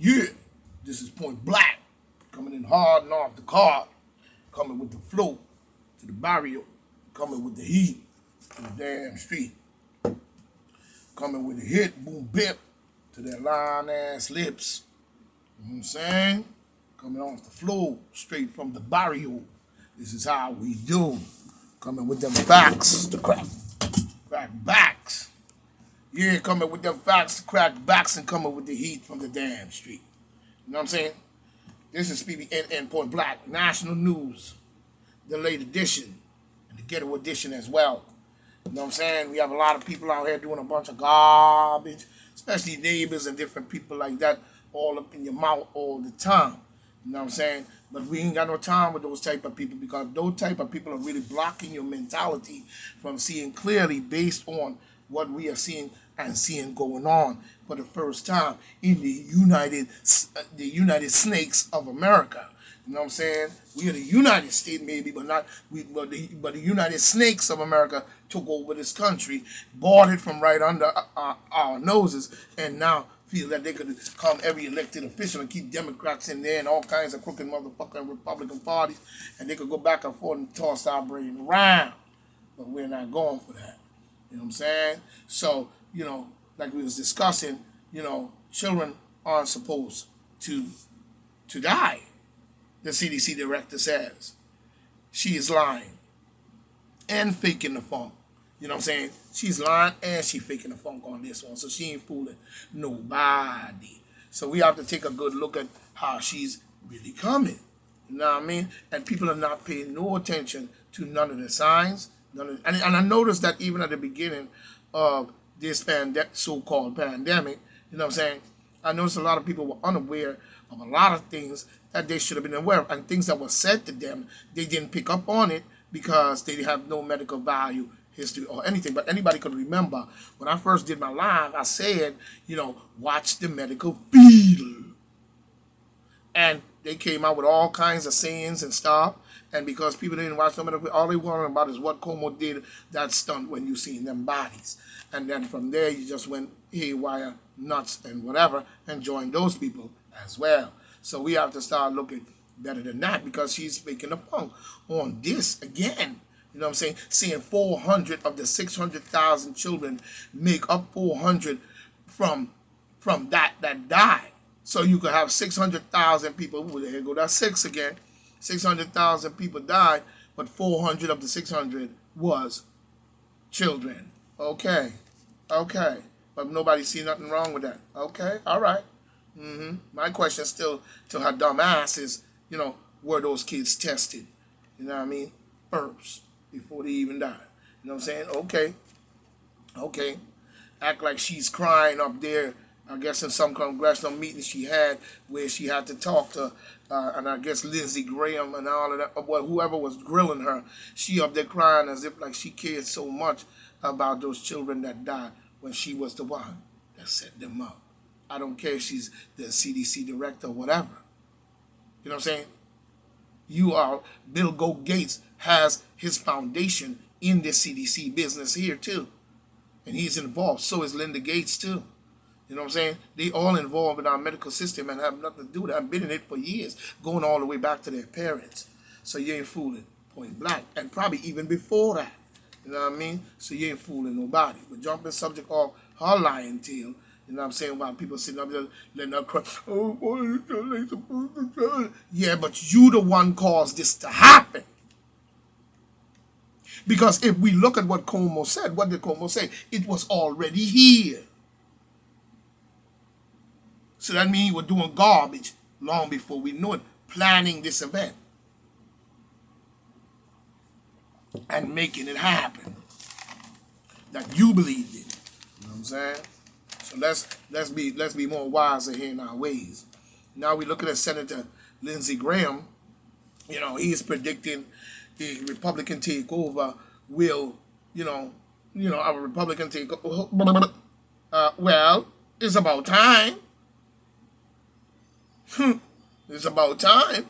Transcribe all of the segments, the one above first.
Yeah, this is Point Black, coming in hard and off the card, coming with the flow to the barrio, coming with the heat to the damn street, coming with the hit, boom, bip to their line ass lips. You know what I'm saying? Coming off the flow, straight from the barrio. This is how we do. Coming with them facts to crack backs. Yeah, coming with them facts to crack backs and coming with the heat from the damn street. You know what I'm saying? This is PBN Point Black, National News, the late edition, and the ghetto edition as well. You know what I'm saying? We have a lot of people out here doing a bunch of garbage, especially neighbors and different people like that, all up in your mouth all the time. You know what I'm saying? But we ain't got no time with those type of people because those type of people are really blocking your mentality from seeing clearly based on what we are seeing and seeing going on for the first time in the United Snakes of America. You know what I'm saying? We are the United States, maybe, but not we. But the United Snakes of America took over this country, bought it from right under our noses, and now feel that they could come every elected official and keep Democrats in there and all kinds of crooked motherfucking Republican parties, and they could go back and forth and toss our brain around. But we're not going for that. You know what I'm saying? So, like we was discussing, children aren't supposed to die. The CDC director says she is lying and faking the funk. You know what I'm saying? She's lying and she faking the funk on this one. So she ain't fooling nobody. So we have to take a good look at how she's really coming. You know what I mean? And people are not paying no attention to none of the signs. And I noticed that even at the beginning of this so-called pandemic, you know what I'm saying? I noticed a lot of people were unaware of a lot of things that they should have been aware of. And things that were said to them, they didn't pick up on it because they have no medical value, history, or anything. But anybody could remember when I first did my live, I said, watch the medical field. And they came out with all kinds of sayings and stuff. And because people didn't watch them, all they worried about is what Como did that stunt when you seen them bodies. And then from there, you just went haywire, nuts, and whatever, and joined those people as well. So we have to start looking better than that because she's making a funk on this again. You know what I'm saying? Saying 400 of the 600,000 children make up 400 from that died. So you could have 600,000 people. Ooh, there go that six again. 600,000 people died, but 400 of the 600 was children. Okay. But nobody see nothing wrong with that. Okay. All right. My question still to her dumb ass is, were those kids tested? You know what I mean? First, before they even died. You know what I'm saying? Okay. Act like she's crying up there. I guess in some congressional meeting she had where she had to talk to, and I guess Lindsey Graham and all of that, whoever was grilling her, she up there crying as if like she cared so much about those children that died when she was the one that set them up. I don't care if she's the CDC director or whatever. You know what I'm saying? Bill Gates has his foundation in the CDC business here too. And he's involved. So is Linda Gates too. You know what I'm saying? They all involved in our medical system and have nothing to do with it. I've been in it for years, going all the way back to their parents. So you ain't fooling Point Black. And probably even before that. You know what I mean? So you ain't fooling nobody. But jumping subject of her lying tale, you know what I'm saying? While people sitting up there letting her cry, oh, boy, they supposed to die. Yeah, but you the one caused this to happen. Because if we look at what Como said, what did Como say? It was already here. So that means we're doing garbage long before we know it, planning this event and making it happen that you believed in. You know what I'm saying? So let's be more wiser here in our ways. Now we looking at Senator Lindsey Graham. He's predicting the Republican takeover will, our Republican takeover. Well, it's about time. It's about time.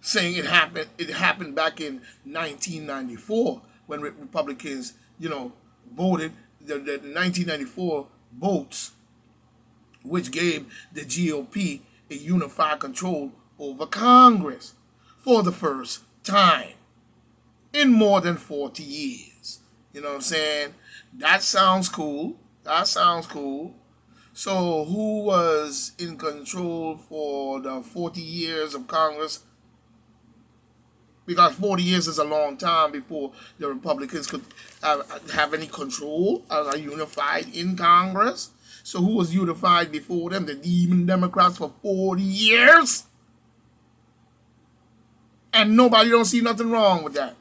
Saying it happened back in 1994 when Republicans, voted the 1994 votes, which gave the GOP a unified control over Congress for the first time in more than 40 years. You know what I'm saying? That sounds cool. That sounds cool. So who was in control for the 40 years of Congress? Because 40 years is a long time before the Republicans could have any control as a unified in Congress. So who was unified before them? The demon Democrats for 40 years? And nobody don't see nothing wrong with that.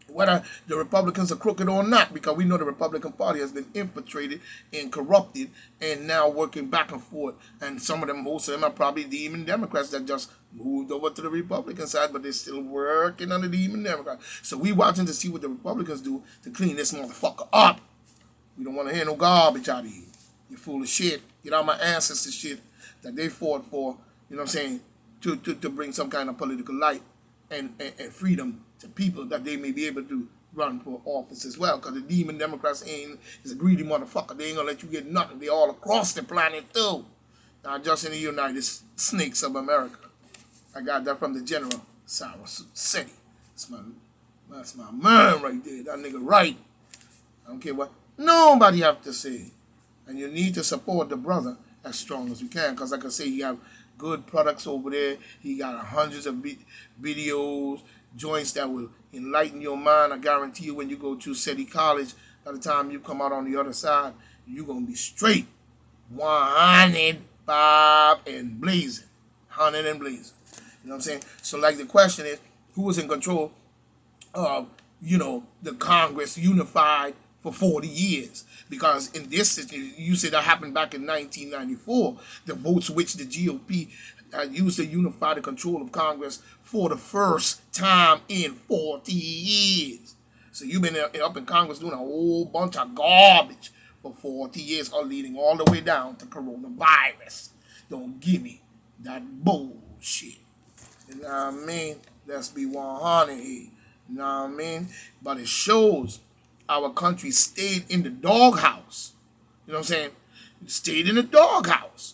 Whether the Republicans are crooked or not, because we know the Republican Party has been infiltrated and corrupted and now working back and forth. And some of them, most of them are probably demon Democrats that just moved over to the Republican side, but they're still working on the demon Democrats. So we watching to see what the Republicans do to clean this motherfucker up. We don't want to hear no garbage out of you. You full of shit. Get out my ancestors shit that they fought for, you know what I'm saying, to bring some kind of political light and freedom to people that they may be able to run for office as well. Because the demon Democrats is a greedy motherfucker. They ain't gonna let you get nothing. They all across the planet too. Not just in the United Snakes of America. I got that from the General Cyrus City. That's my man right there. That nigga right. I don't care what nobody have to say. And you need to support the brother as strong as you can. Because like I say, he have good products over there. He got hundreds of videos, joints that will enlighten your mind. I guarantee you when you go to City College, by the time you come out on the other side, you're going to be straight. 100, Bob, and blazing. 100 and blazing. You know what I'm saying? So like the question is, who was in control of, the Congress unified for 40 years? Because in this, you said that happened back in 1994, the votes which the GOP used to unify the control of Congress for the first time in 40 years. So you've been up in Congress doing a whole bunch of garbage for 40 years, or leading all the way down to coronavirus. Don't give me that bullshit. You know what I mean? Let's be 100 here. You know what I mean? But it shows our country stayed in the doghouse. You know what I'm saying? It stayed in the doghouse.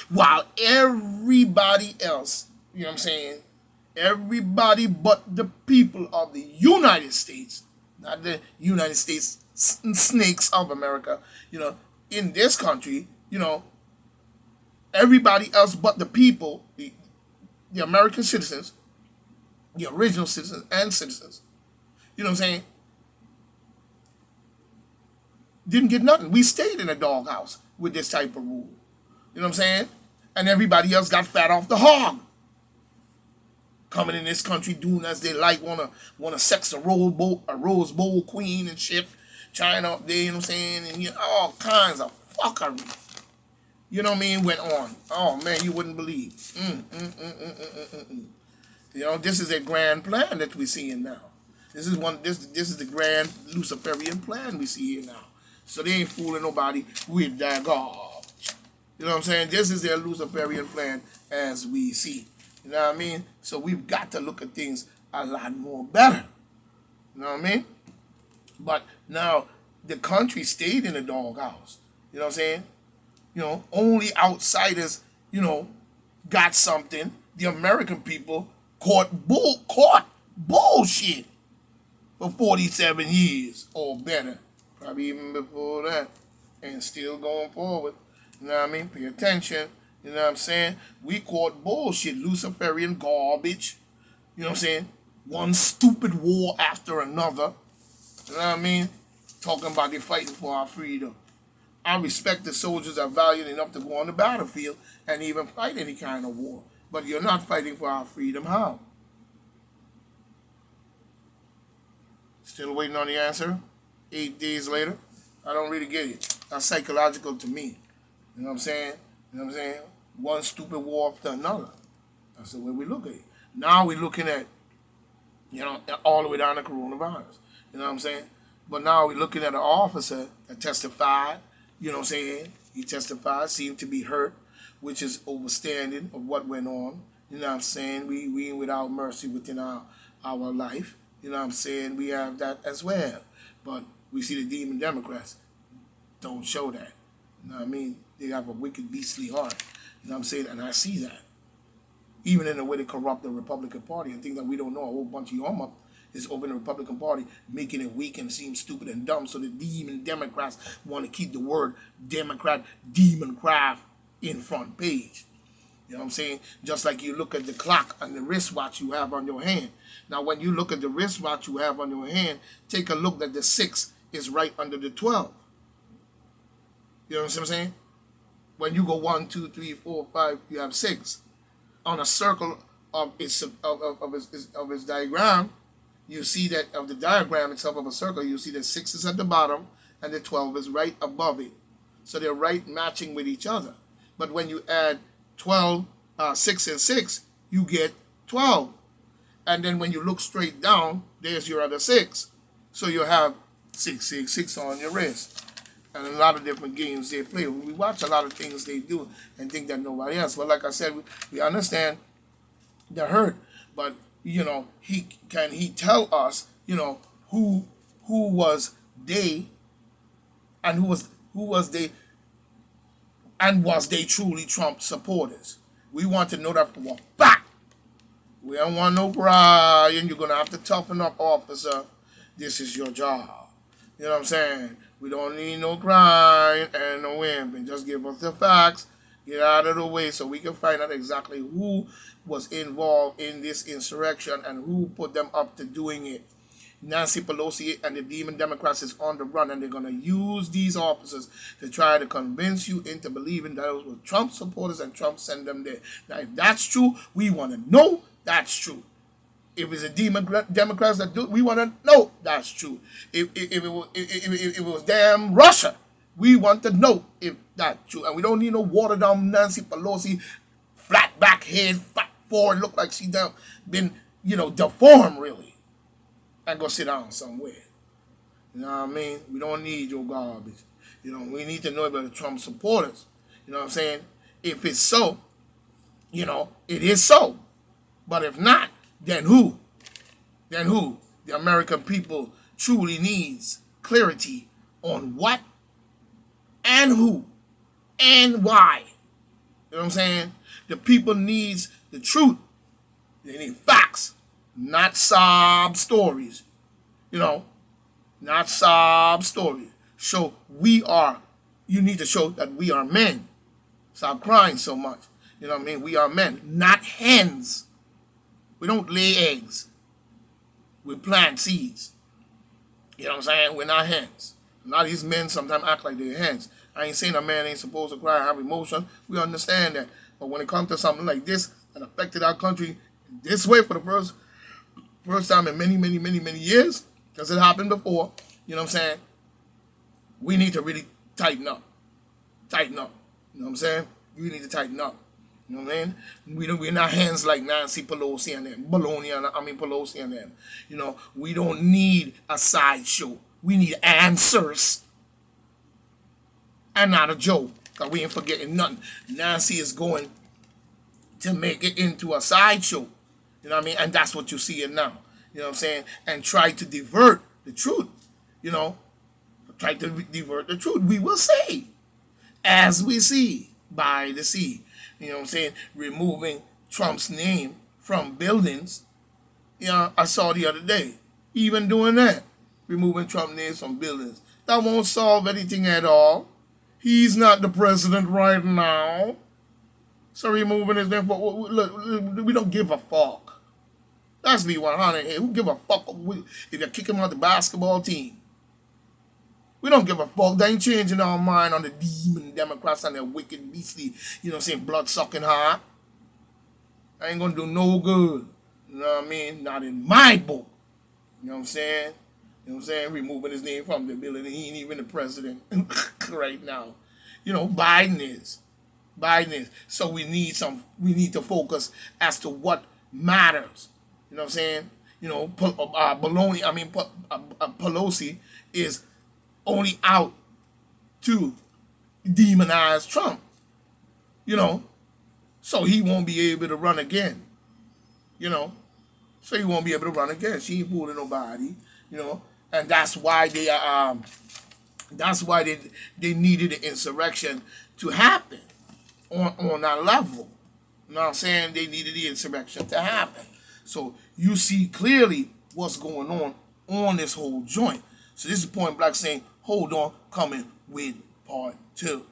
While everybody else, you know what I'm saying? Everybody but the people of the United States, not the United States snakes of America, in this country, everybody else but the people, the American citizens, the original citizens and citizens, you know what I'm saying, didn't get nothing. We stayed in a doghouse with this type of rule. You know what I'm saying? And everybody else got fat off the hog. Coming in this country doing as they like, wanna sex a Rose Bowl queen and shit. China up there, you know what I'm saying? And all kinds of fuckery. You know what I mean? Went on. Oh man, you wouldn't believe. This is a grand plan that we're seeing now. This is the grand Luciferian plan we see here now. So they ain't fooling nobody with that garbage. You know what I'm saying? This is their Luciferian plan as we see. You know what I mean? So we've got to look at things a lot more better. You know what I mean? But now the country stayed in the doghouse. You know what I'm saying? Only outsiders, got something. The American people caught bullshit for 47 years or better. Probably even before that. And still going forward. You know what I mean? Pay attention. You know what I'm saying? We caught bullshit, Luciferian garbage. You know what I'm saying? One stupid war after another. You know what I mean? Talking about they fighting for our freedom. I respect the soldiers that are valiant enough to go on the battlefield and even fight any kind of war. But you're not fighting for our freedom. How? Still waiting on the answer? 8 days later? I don't really get it. That's psychological to me. You know what I'm saying? You know what I'm saying? One stupid war after another. That's the way we look at it. Now we're looking at, all the way down to coronavirus. You know what I'm saying? But now we're looking at an officer that testified. You know what I'm saying? He testified, seemed to be hurt, which is overstanding of what went on. You know what I'm saying? We ain't without mercy within our life. You know what I'm saying? We have that as well. But we see the demon Democrats don't show that. You know what I mean? They have a wicked, beastly heart. You know what I'm saying? And I see that. Even in the way they corrupt the Republican Party and things that we don't know, a whole bunch of yum up is over in the Republican Party, making it weak and seem stupid and dumb. So the demon Democrats want to keep the word Democrat, demon craft in front page. You know what I'm saying? Just like you look at the clock and the wristwatch you have on your hand. Now, when you look at the wristwatch you have on your hand, take a look that the 6 is right under the 12. You know what I'm saying? When you go 1, 2, 3, 4, 5, you have 6. On a circle of its diagram, you see that of the diagram itself of a circle, you see that 6 is at the bottom and the 12 is right above it. So they're right matching with each other. But when you add 12, 6 and 6, you get 12. And then when you look straight down, there's your other 6. So you have 666 on your wrist. And a lot of different games they play. We watch a lot of things they do and think that nobody else. But like I said, we understand the hurt. But, you know, he tell us, you know, who was they and who was they and was they truly Trump supporters? We want to know that for a fact. We don't want no crying. You're going to have to toughen up, officer. This is your job. You know what I'm saying? We don't need no crying and no whimpering. Just give us the facts. Get out of the way so we can find out exactly who was involved in this insurrection and who put them up to doing it. Nancy Pelosi and the demon Democrats is on the run, and they're going to use these officers to try to convince you into believing that those were Trump supporters and Trump sent them there. Now, if that's true, we want to know that's true. If it's a Democrats that do it, we want to know that's true. If it was damn Russia, we want to know if that's true. And we don't need no watered down Nancy Pelosi, flat back head, fat forward, look like she done been, you know, deformed really. And go sit down somewhere. You know what I mean? We don't need your garbage. You know, we need to know about the Trump supporters. You know what I'm saying? If it's so, you know, it is so. But if not, then who? Then who? The American people truly needs clarity on what and who and why. You know what I'm saying? The people needs the truth. They need facts, not sob stories. You know, not sob stories. So you need to show that we are men. Stop crying so much. You know what I mean? We are men, not hens. We don't lay eggs. We plant seeds. You know what I'm saying? We're not hens. A lot of these men sometimes act like they're hens. I ain't saying a man ain't supposed to cry and have emotion. We understand that. But when it comes to something like this that affected our country this way for the first time in many years, because it happened before, you know what I'm saying? We need to really tighten up. Tighten up. You know what I'm saying? We need to tighten up. You know what I mean? We're not hands like Nancy Pelosi and them. Pelosi and them. You know, we don't need a sideshow. We need answers. And not a joke. Because we ain't forgetting nothing. Nancy is going to make it into a sideshow. You know what I mean? And that's what you see it now. You know what I'm saying? And try to divert the truth. You know? Try to divert the truth. We will say. As we see by the sea. You know what I'm saying? Removing Trump's name from buildings. You know, I saw the other day. Even doing that. Removing Trump's name from buildings. That won't solve anything at all. He's not the president right now. So removing his name. Look, we don't give a fuck. Let's be 100 here. Who give a fuck if you kick him out the basketball team? We don't give a fuck. They ain't changing our mind on the demon Democrats and their wicked, beastly, you know what I'm saying, blood-sucking heart. I ain't gonna do no good. You know what I mean? Not in my book. You know what I'm saying? You know what I'm saying? Removing his name from the building. He ain't even the president right now. You know, Biden is. So we need to focus as to what matters. You know what I'm saying? You know, Pelosi is only out to demonize Trump, you know, so he won't be able to run again, you know, She won't be able to run again. She ain't fooling nobody, you know. And that's why they they needed the insurrection to happen on that level. You know what I'm saying? They needed the insurrection to happen. So you see clearly what's going on this whole joint. So this is Point Black saying, hold on, coming with part 2.